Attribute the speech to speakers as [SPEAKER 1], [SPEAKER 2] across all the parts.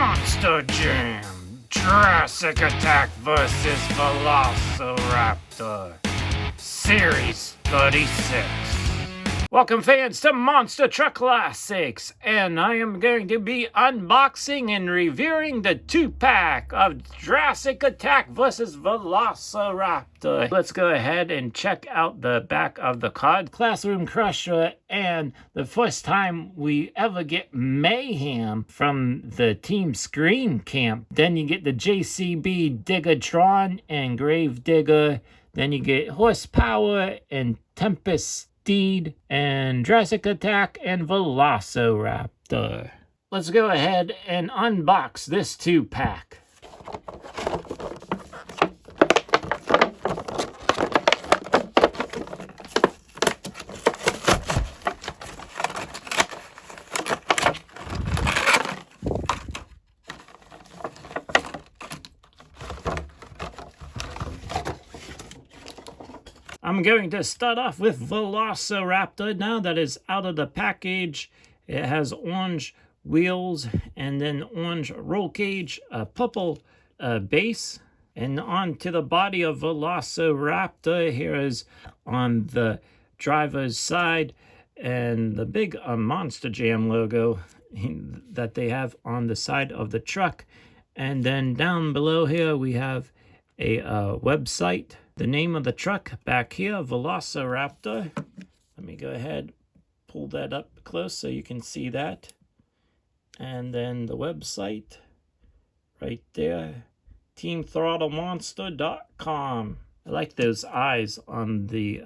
[SPEAKER 1] Monster Jam, Jurassic Attack vs. Velociraptor, Series 36. Welcome fans to Monster Truck Classics, and I am going to be unboxing and reviewing the 2-pack of Jurassic Attack vs. Velociraptor. Let's go ahead and check out the back of the card. Classroom Crusher, and the first time we ever get Mayhem from the Team Scream Camp. Then you get the JCB Diggertron and Grave Digger. Then you get Horsepower and Tempest Steed and Jurassic Attack and Velociraptor. Let's go ahead and unbox this 2-pack. I'm going to start off with Velociraptor. Now that is out of the package, it has orange wheels and then orange roll cage, a purple base, and onto the body of Velociraptor. Here is on the driver's side and the big Monster Jam logo that they have on the side of the truck. And then down below here we have a website. The name of the truck back here, Velociraptor. Let me go ahead, pull that up close so you can see that. And then the website right there, teamthrottlemonster.com. I like those eyes on the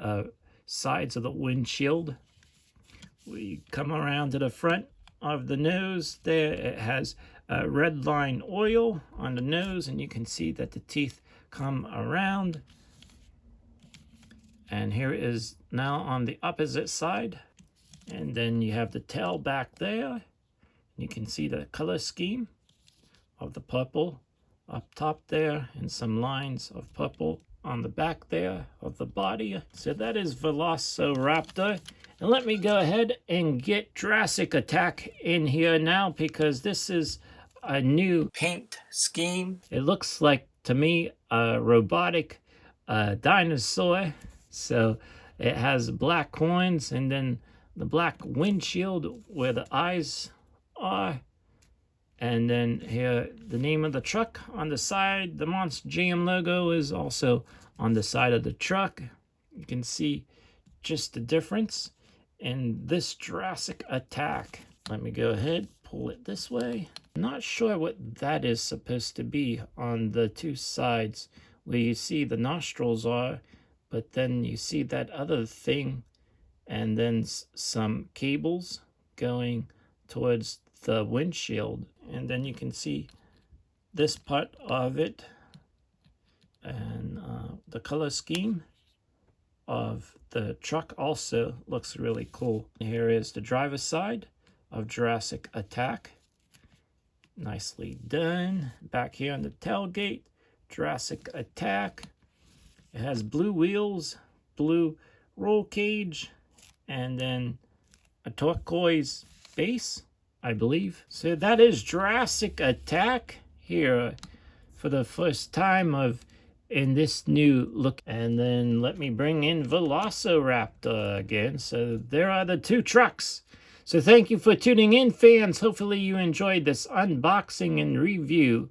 [SPEAKER 1] sides of the windshield. We come around to the front of the nose there. It has red line oil on the nose, and you can see that the teeth come around. And here it is now on the opposite side. And then you have the tail back there. You can see the color scheme of the purple up top there, and some lines of purple on the back there of the body. So that is Velociraptor. And let me go ahead and get Jurassic Attack in here now, because this is a new paint scheme. It looks like, to me, a robotic dinosaur. So it has black horns and then the black windshield where the eyes are. And then here, the name of the truck on the side. The Monster Jam logo is also on the side of the truck. You can see just the difference in this Jurassic Attack. Let me go ahead, pull it this way. I'm not sure what that is supposed to be on the two sides where you see the nostrils are. But then you see that other thing, and then some cables going towards the windshield. And then you can see this part of it, and the color scheme of the truck also looks really cool. Here is the driver's side of Jurassic Attack. Nicely done. Back here on the tailgate, Jurassic Attack. It has blue wheels, blue roll cage, and then a turquoise base, I believe. So that is Jurassic Attack here for the first time in this new look. And then let me bring in Velociraptor again. So there are the two trucks. So thank you for tuning in, fans. Hopefully you enjoyed this unboxing and review